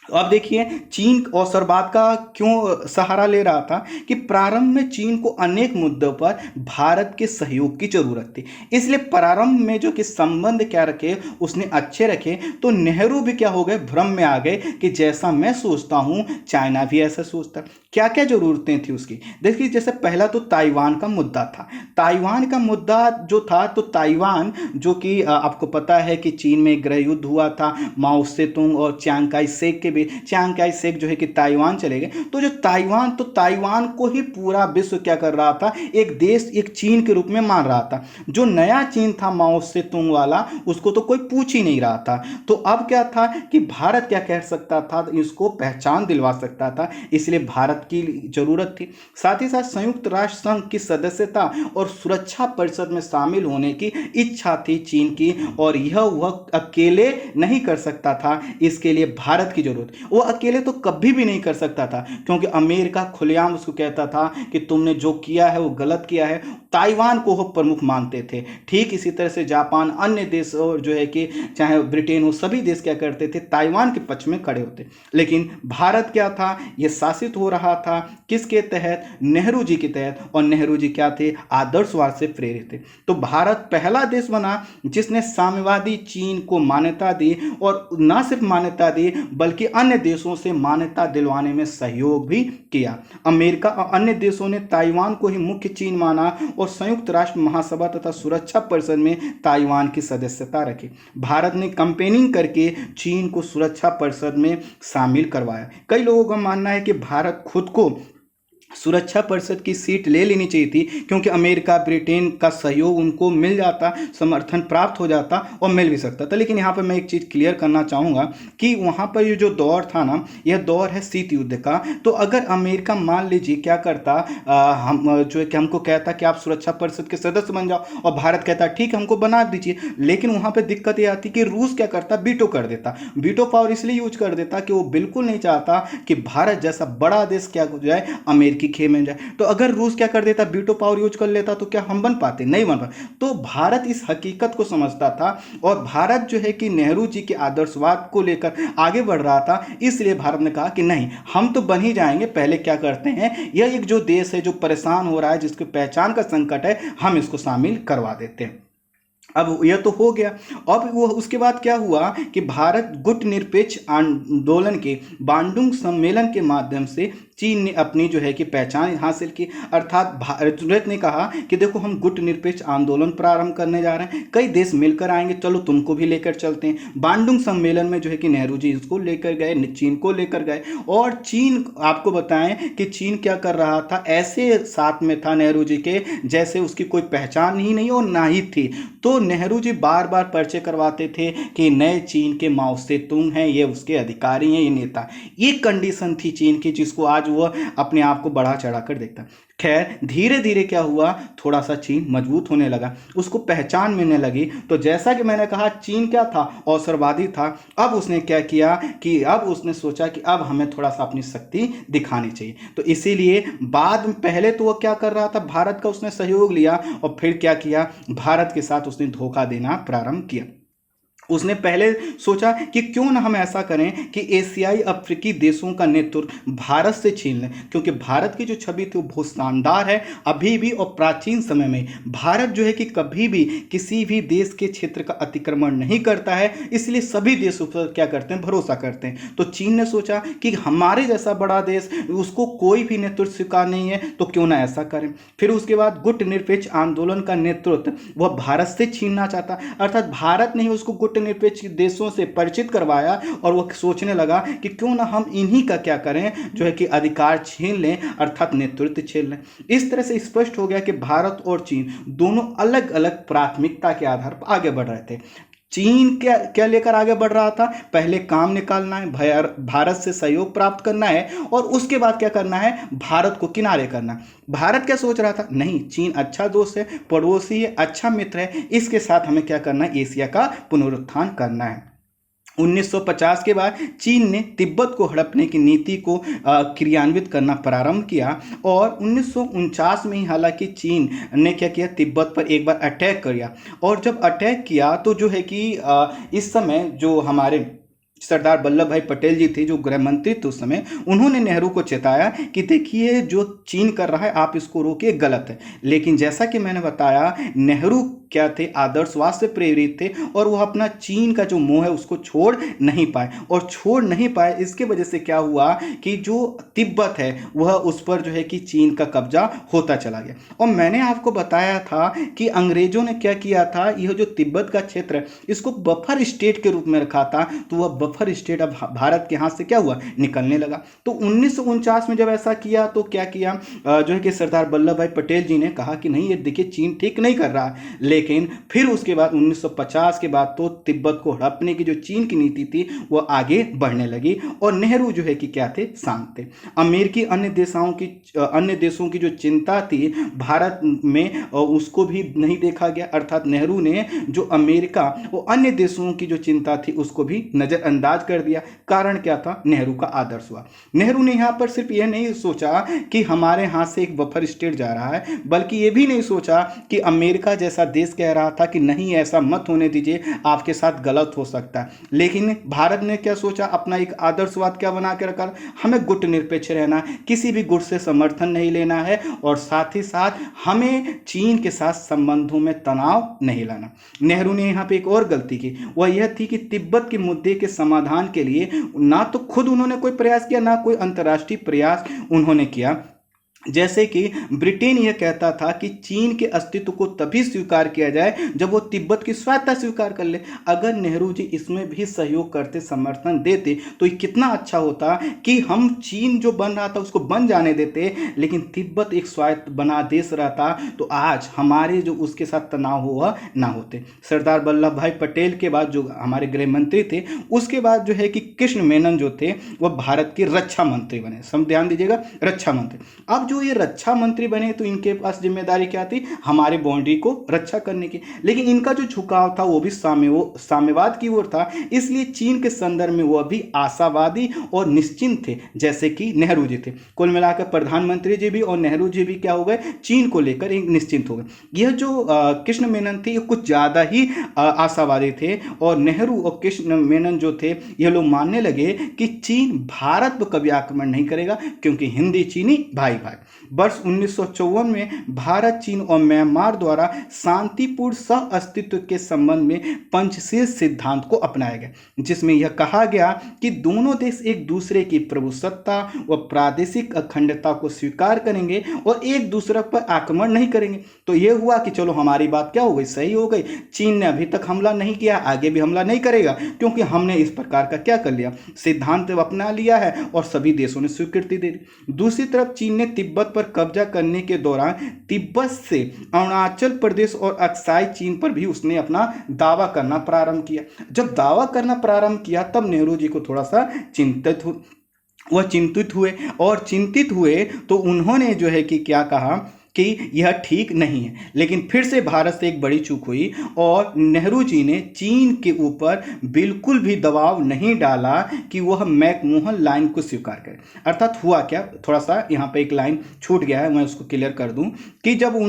अब देखिए चीन अवसरवाद का क्यों सहारा ले रहा था कि प्रारंभ में चीन को अनेक मुद्दों पर भारत के सहयोग की जरूरत थी, इसलिए प्रारंभ में जो कि संबंध क्या रखे उसने अच्छे रखे। तो नेहरू भी क्या हो गए, भ्रम में आ गए कि जैसा मैं सोचता हूं चाइना भी ऐसा सोचता। क्या क्या जरूरतें थी उसकी, देखिए जैसे पहला तो ताइवान का मुद्दा था। ताइवान का मुद्दा जो था, तो ताइवान जो कि आपको पता है कि चीन में गृह युद्ध हुआ था माओ सेतुंग और चियांग काई शेक के बीच। चियांग काई शेक जो है कि ताइवान चले गए, तो जो ताइवान को ही पूरा विश्व क्या कर रहा था, एक देश एक चीन के रूप में मान रहा था। जो नया चीन था माओ सेतुंग वाला, उसको तो कोई पूछ ही नहीं रहा था। तो अब क्या था कि भारत क्या कह सकता था, इसको पहचान दिलवा सकता था, इसलिए भारत की जरूरत थी। साथ ही साथ संयुक्त राष्ट्र संघ की सदस्यता और सुरक्षा परिषद में शामिल होने की इच्छा थी चीन की, और यह वह अकेले नहीं कर सकता था, इसके लिए भारत की जरूरत। वो अकेले तो कभी भी नहीं कर सकता था, क्योंकि अमेरिका खुलेआम उसको कहता था कि तुमने जो किया है वो गलत किया है। ताइवान को वो प्रमुख मानते थे। ठीक इसी तरह से जापान, अन्य देश और जो है कि चाहे ब्रिटेन हो, सभी देश क्या करते थे, ताइवान के पक्ष में खड़े होते। लेकिन भारत क्या था, ये शासित हो रहा था किसके तहत, नेहरू जी के तहत, और नेहरू जी क्या थे, आदर्शवाद से प्रेरित थे। तो भारत पहला देश बना जिसने साम्यवादी चीन को मान्यता दी, और न सिर्फ मान्यता दी बल्कि अन्य देशों से मान्यता दिलवाने में सहयोग भी किया। अमेरिका और अन्य देशों ने ताइवान को ही मुख्य चीन माना और संयुक्त राष्ट्र महासभा तथा सुरक्षा परिषद में ताइवान की सदस्यता रखी। भारत ने कंपेनिंग करके चीन को सुरक्षा परिषद में शामिल करवाया। कई लोगों का मानना है कि भारत खुद को सुरक्षा परिषद की सीट ले लेनी चाहिए थी, क्योंकि अमेरिका ब्रिटेन का सहयोग उनको मिल जाता, समर्थन प्राप्त हो जाता और मिल भी सकता था। लेकिन यहाँ पर मैं एक चीज़ क्लियर करना चाहूँगा कि वहाँ पर ये जो दौर था ना, यह दौर है शीत युद्ध का। तो अगर अमेरिका मान लीजिए क्या करता, हम जो है कि हमको कहता कि आप सुरक्षा परिषद के सदस्य बन जाओ, और भारत कहता ठीक हमको बना दीजिए, लेकिन वहाँ पर दिक्कत ये आती कि रूस क्या करता, वीटो कर देता। वीटो पावर इसलिए यूज कर देता कि वो बिल्कुल नहीं चाहता कि भारत जैसा बड़ा देश क्या हो जाए, अमेरिका की खेल में जाए। तो अगर रूस क्या कर देता, वीटो पावर यूज कर लेता, तो क्या हम बन पाते, नहीं बन पाते। तो भारत इस हकीकत को समझता था, और भारत जो है कि नेहरू जी के आदर्शवाद को लेकर आगे बढ़ रहा था। इसलिए भारत ने कहा कि नहीं, हम तो बन ही जाएंगे, पहले क्या करते हैं, यह एक जो देश है जो परेशान हो रहा है, जिसकी पहचान का संकट है, हम इसको शामिल करवा देते हैं। अब यह तो हो गया। अब वो उसके बाद क्या हुआ कि भारत गुट निरपेक्ष आंदोलन के बांडुंग सम्मेलन के माध्यम से चीन ने अपनी जो है कि पहचान हासिल की। अर्थात भारत ने कहा कि देखो हम गुट निरपेक्ष आंदोलन प्रारंभ करने जा रहे हैं, कई देश मिलकर आएंगे, चलो तुमको भी लेकर चलते हैं। बांडुंग सम्मेलन में जो है कि नेहरू जी इसको लेकर गए, चीन को लेकर गए, और चीन आपको बताएं कि चीन क्या कर रहा था, ऐसे साथ में था नेहरू जी के जैसे उसकी कोई पहचान ही नहीं और ना ही थी। तो नेहरू जी बार बार परिचय करवाते थे कि नए चीन के माओ सेतुंग हैं, ये उसके अधिकारी हैं, ये नेता। ये कंडीशन थी चीन की, जिसको आज वह अपने आप को बढ़ा चढ़ा कर देखता। खैर धीरे धीरे क्या हुआ, थोड़ा सा चीन मजबूत होने लगा, उसको पहचान मिलने लगी। तो जैसा कि मैंने कहा चीन क्या था, अवसरवादी था। अब उसने क्या किया कि अब उसने सोचा कि अब हमें थोड़ा सा अपनी शक्ति दिखानी चाहिए। तो इसीलिए बाद में पहले तो वह क्या कर रहा था, भारत का उसने सहयोग लिया, और फिर क्या किया, भारत के साथ उसने धोखा देना प्रारंभ किया। उसने पहले सोचा कि क्यों ना हम ऐसा करें कि एशियाई अफ्रीकी देशों का नेतृत्व भारत से छीन लें, क्योंकि भारत की जो छवि थी वो बहुत शानदार है अभी भी, और प्राचीन समय में भारत जो है कि कभी भी किसी भी देश के क्षेत्र का अतिक्रमण नहीं करता है, इसलिए सभी देशों पर क्या करते हैं, भरोसा करते हैं। तो चीन ने सोचा कि हमारे जैसा बड़ा देश, उसको कोई भी नेतृत्व स्वीकार नहीं है, तो क्यों ना ऐसा करें। फिर उसके बाद गुट निरपेक्ष आंदोलन का नेतृत्व वह भारत से छीनना चाहता, अर्थात भारत ने उसको गुट निरपेक्ष देशों से परिचित करवाया, और वह सोचने लगा कि क्यों ना हम इन्हीं का क्या करें, जो है कि अधिकार छीन लें, अर्थात नेतृत्व छीन लें। इस तरह से स्पष्ट हो गया कि भारत और चीन दोनों अलग अलग प्राथमिकता के आधार पर आगे बढ़ रहे थे। चीन क्या क्या लेकर आगे बढ़ रहा था, पहले काम निकालना है, भारत से सहयोग प्राप्त करना है, और उसके बाद क्या करना है, भारत को किनारे करना। भारत क्या सोच रहा था, नहीं, चीन अच्छा दोस्त है, पड़ोसी है, अच्छा मित्र है, इसके साथ हमें क्या करना है, एशिया का पुनरुत्थान करना है। 1950 के बाद चीन ने तिब्बत को हड़पने की नीति को क्रियान्वित करना प्रारंभ किया, और 1949 में ही हालांकि चीन ने क्या किया, तिब्बत पर एक बार अटैक किया। और जब अटैक किया तो जो है कि इस समय जो हमारे सरदार वल्लभ भाई पटेल जी थे, जो गृह मंत्री थे उस समय, उन्होंने नेहरू को चेताया कि देखिए जो चीन कर रहा है आप इसको रोकिए, गलत है। लेकिन जैसा कि मैंने बताया, नेहरू क्या थे, आदर्शवाद से प्रेरित थे, और वह अपना चीन का जो मोह है उसको छोड़ नहीं पाए, और छोड़ नहीं पाए इसके वजह से क्या हुआ कि जो तिब्बत है वह उस पर जो है कि चीन का कब्जा होता चला गया। और मैंने आपको बताया था कि अंग्रेजों ने क्या किया था, यह जो तिब्बत का क्षेत्र है इसको बफर स्टेट के रूप में रखा था, तो वह बफर स्टेट अब भारत के हाथ से क्या हुआ, निकलने लगा। तो 1949 में जब ऐसा किया तो क्या किया, जो है कि सरदार वल्लभ भाई पटेल जी ने कहा कि नहीं, ये देखिए चीन ठीक नहीं कर रहा है। लेकिन फिर उसके बाद 1950 के बाद तो तिब्बत को हड़पने की जो चीन की नीति थी वो आगे बढ़ने लगी, और नेहरू जो है कि क्या थे, शांत थे। अमेरिकी अन्य देशों की जो चिंता थी भारत में, उसको भी नहीं देखा गया, अर्थात नेहरू ने जो अमेरिका और अन्य देशों की जो चिंता थी उसको भी नजरअंदाज कर दिया। कारण क्या था, नेहरू का आदर्श हुआ। नेहरू ने यहां पर सिर्फ यह नहीं सोचा कि हमारे हाथ से एक बफर स्टेट जा रहा है, बल्कि यह भी नहीं सोचा कि अमेरिका जैसा देश कह रहा था कि नहीं ऐसा मत होने दीजिए, आपके साथ गलत हो सकता है। लेकिन भारत ने क्या सोचा, अपना एक आदर्शवाद क्या बना के रखा, हमें गुट निरपेक्ष रहना, किसी भी गुट से समर्थन नहीं लेना है, और साथ ही साथ हमें चीन के साथ संबंधों में तनाव नहीं लाना। नेहरू ने यहाँ पे एक और गलती की, वह यह थी कि तिब्बत के मुद्दे के समाधान के लिए ना तो खुद उन्होंने कोई प्रयास किया, ना कोई अंतर्राष्ट्रीय प्रयास उन्होंने किया। जैसे कि ब्रिटेन यह कहता था कि चीन के अस्तित्व को तभी स्वीकार किया जाए जब वो तिब्बत की स्वायत्तता स्वीकार कर ले। अगर नेहरू जी इसमें भी सहयोग करते, समर्थन देते, तो ये कितना अच्छा होता कि हम चीन जो बन रहा था उसको बन जाने देते, लेकिन तिब्बत एक स्वायत्त बना देश रहता, तो आज हमारे जो उसके साथ तनाव हुआ ना होते। सरदार वल्लभ भाई पटेल के बाद जो हमारे गृह मंत्री थे, उसके बाद जो है कि कृष्ण मेनन जो थे वह भारत के रक्षा मंत्री बने। सब ध्यान दीजिएगा, रक्षा मंत्री। अब जो ये रक्षा मंत्री बने तो इनके पास जिम्मेदारी क्या थी, हमारे बाउंड्री को रक्षा करने की। लेकिन इनका जो झुकाव था वो भी साम्यवाद की ओर था, इसलिए चीन के संदर्भ में वह भी आशावादी और निश्चिंत थे, जैसे कि नेहरू जी थे। कुल मिलाकर प्रधानमंत्री जी भी और नेहरू जी भी क्या हो गए, चीन को लेकर एक निश्चिंत हो गए। यह जो कृष्ण मेनन थे ये कुछ ज़्यादा ही आशावादी थे, और नेहरू और कृष्ण मेनन जो थे ये लोग मानने लगे कि चीन भारत पर कभी आक्रमण नहीं करेगा, क्योंकि हिंदी चीनी भाई भाई। वर्ष 1954 में भारत, चीन और म्यांमार द्वारा शांतिपूर्ण सह अस्तित्व के संबंध में पंचशील सिद्धांत को अपनाया गया, जिसमें यह कहा गया कि दोनों देश एक दूसरे की प्रभुसत्ता व प्रादेशिक अखंडता को स्वीकार करेंगे और एक दूसरे पर आक्रमण नहीं करेंगे। तो यह हुआ कि चलो हमारी बात क्या हो गई, सही हो गई। चीन ने अभी तक हमला नहीं किया, आगे भी हमला नहीं करेगा, क्योंकि हमने इस प्रकार का क्या कर लिया, सिद्धांत अपना लिया है, और सभी देशों ने स्वीकृति दे दी। दूसरी तरफ चीन ने तिब्बत पर कब्जा करने के दौरान तिब्बत से अरुणाचल प्रदेश और अक्साई चीन पर भी उसने अपना दावा करना प्रारंभ किया। जब दावा करना प्रारंभ किया तब नेहरू जी को थोड़ा सा चिंतित हुए, और चिंतित हुए तो उन्होंने जो है कि क्या कहा कि यह ठीक नहीं है। लेकिन फिर से भारत से एक बड़ी चूक हुई और नेहरू जी ने चीन के ऊपर बिल्कुल भी दबाव नहीं डाला कि वह मैकमोहन लाइन को स्वीकार करे। अर्थात हुआ क्या, थोड़ा सा यहाँ पे एक लाइन छूट गया है, मैं उसको क्लियर कर दूं कि जब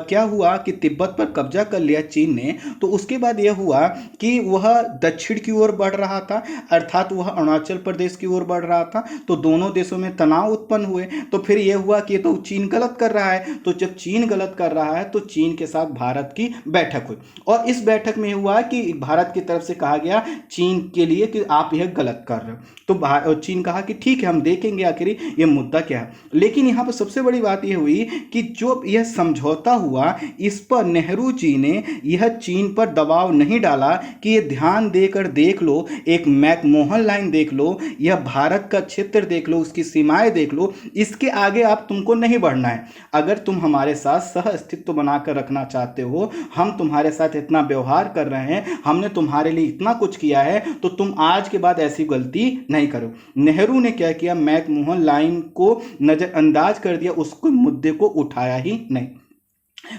क्या हुआ कि तिब्बत पर कब्जा कर लिया चीन ने, तो उसके बाद यह हुआ कि वह दक्षिण की ओर बढ़ रहा था, अर्थात वह अरुणाचल प्रदेश की ओर बढ़ रहा था। तो दोनों देशों में तनाव उत्पन्न हुए। तो फिर यह हुआ कि तो चीन गलत कर रहा है, तो जब चीन गलत कर रहा है तो चीन के साथ भारत की बैठक हुई और इस बैठक में हुआ कि भारत की तरफ से कहा गया चीन के लिए कि आप यह गलत कर रहे हो। तो चीन कहा कि ठीक है, हम देखेंगे आखिर ये मुद्दा क्या है। लेकिन यहाँ पर सबसे बड़ी बात यह हुई कि जो यह समझौता हुआ, इस पर नेहरू जी ने यह चीन पर दबाव नहीं डाला कि ये ध्यान देकर देख लो, एक मैकमोहन लाइन देख लो, यह भारत का क्षेत्र देख लो, उसकी सीमाएं देख लो, इसके आगे आप तुमको नहीं बढ़ना है। अगर तुम हमारे साथ सह अस्तित्व बनाकर रखना चाहते हो, हम तुम्हारे साथ इतना व्यवहार कर रहे हैं, हमने तुम्हारे लिए इतना कुछ किया है, तो तुम आज के बाद ऐसी गलती नहीं करो। नेहरू ने क्या किया, मैकमोहन लाइन को नजरअंदाज कर दिया, उसको मुद्दे को उठाया ही नहीं।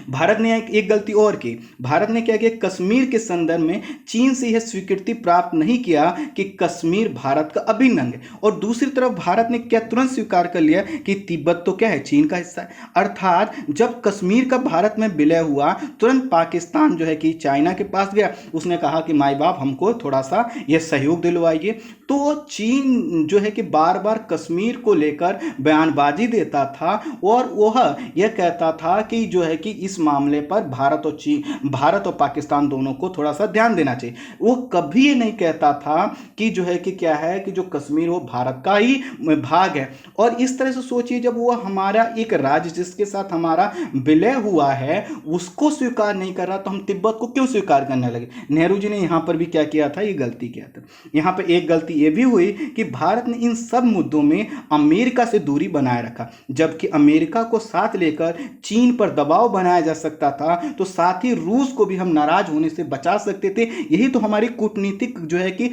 भारत ने एक गलती और की। भारत ने क्या किया, कश्मीर के संदर्भ में चीन से यह स्वीकृति प्राप्त नहीं किया कि कश्मीर भारत का अभिन्न अंग है, और दूसरी तरफ भारत ने क्या तुरंत स्वीकार कर लिया कि तिब्बत तो क्या है, चीन का हिस्सा है। अर्थात जब कश्मीर का भारत में विलय हुआ, तुरंत पाकिस्तान जो है कि चाइना के पास गया, उसने कहा कि माई बाप हमको थोड़ा सा यह सहयोग दिलवाइए। तो चीन जो है कि बार बार कश्मीर को लेकर बयानबाजी देता था और वह यह कहता था कि जो है कि इस मामले पर भारत और पाकिस्तान दोनों को थोड़ा सा ध्यान देना चाहिए। वो कभी ये नहीं कहता था कि जो है कि क्या है कि जो कश्मीर वो भारत का ही भाग है। और इस तरह से सोचिए, जब वो हमारा एक राज्य जिसके साथ हमारा विलय हुआ है उसको स्वीकार नहीं कर रहा, तो हम तिब्बत को क्यों स्वीकार करने लगे। नेहरू जी ने यहाँ पर भी क्या किया था, ये गलती किया था। यहाँ पर एक गलती ये भी हुई कि भारत ने इन सब मुद्दों में अमेरिका से दूरी बनाए रखा, जबकि अमेरिका को साथ लेकर चीन पर दबाव बनाया जा सकता था, तो साथ ही रूस को भी हम नाराज होने से बचा सकते थे। यही तो हमारी कूटनीतिक जो है कि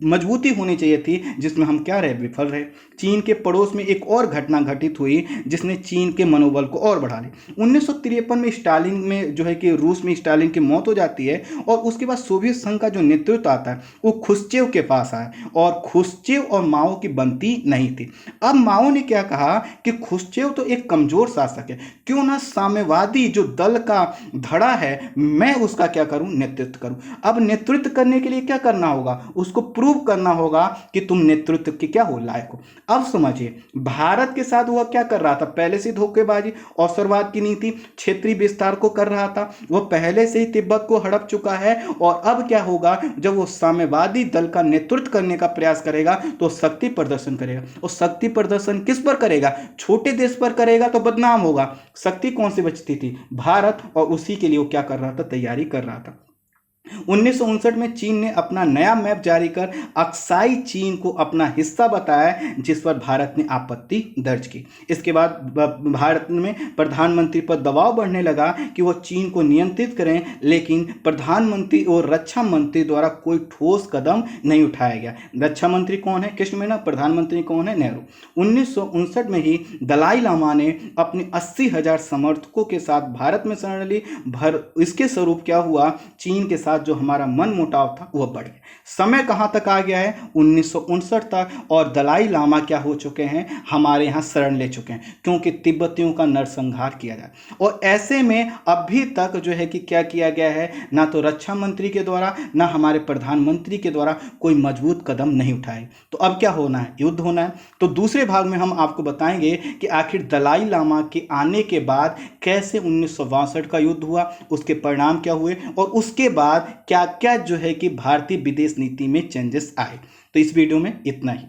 मजबूती होनी चाहिए थी, जिसमें हम क्या रहे, विफल रहे। चीन के पड़ोस में एक और घटना घटित हुई जिसने चीन के मनोबल को और बढ़ा लिया। 1953 में स्टालिन में जो है कि रूस में स्टालिन की मौत हो जाती है और उसके बाद सोवियत संघ का जो नेतृत्व आता है वो खुश्चेव के पास आया और खुश्चेव और माओ की बनती नहीं थी। अब माओ ने क्या कहा कि खुश्चेव तो एक कमजोर शासक है, क्यों ना साम्यवादी जो दल का धड़ा है मैं उसका क्या करूं, नेतृत्व करूं। अब नेतृत्व करने के लिए क्या करना होगा, उसको प्रूव करना होगा कि तुम नेतृत्व के क्या हो, लायक हो। अब समझिए, भारत के साथ वह क्या कर रहा था, पहले से धोखेबाजी, अवसरवाद की नीति, क्षेत्रीय विस्तार को कर रहा था। वह पहले से ही तिब्बत को हड़प चुका है और अब क्या होगा, जब वो साम्यवादी दल का नेतृत्व करने का प्रयास करेगा तो शक्ति प्रदर्शन करेगा। और शक्ति प्रदर्शन किस पर करेगा, छोटे देश पर करेगा तो बदनाम होगा। शक्ति कौन सी बचती थी, भारत, और उसी के लिए वो क्या कर रहा था, तैयारी कर रहा था। 1959 में चीन ने अपना नया मैप जारी कर अक्साई चीन को अपना हिस्सा बताया, जिस पर भारत ने आपत्ति दर्ज की। इसके बाद भारत में प्रधानमंत्री पर दबाव बढ़ने लगा कि वह चीन को नियंत्रित करें, लेकिन प्रधानमंत्री और रक्षा मंत्री द्वारा कोई ठोस कदम नहीं उठाया गया। रक्षा मंत्री कौन है, कृष्ण मेनन, प्रधानमंत्री कौन है, नेहरू। 1959 में ही दलाई लामा ने अपने 80,000 समर्थकों के साथ भारत में शरण ली। इसके स्वरूप क्या हुआ, चीन के साथ जो हमारा मन मुटाव था वह बढ़ गया। समय कहां तक आ गया है, 1959 तक, और दलाई लामा क्या हो चुके हैं, हमारे यहां शरण ले चुके हैं, क्योंकि तिब्बतियों का नरसंहार किया जाए। और ऐसे में अभी तक जो है कि क्या किया गया है, ना तो रक्षा मंत्री के द्वारा ना हमारे प्रधानमंत्री के द्वारा कोई मजबूत कदम नहीं उठाए। तो अब क्या होना है, युद्ध होना है। तो दूसरे भाग में हम आपको बताएंगे कि आखिर दलाई लामा के आने के बाद कैसे 1962 का युद्ध हुआ, उसके परिणाम क्या हुए, और उसके बाद क्या क्या जो है कि भारतीय विदेश नीति में चेंजेस आए। तो इस वीडियो में इतना ही।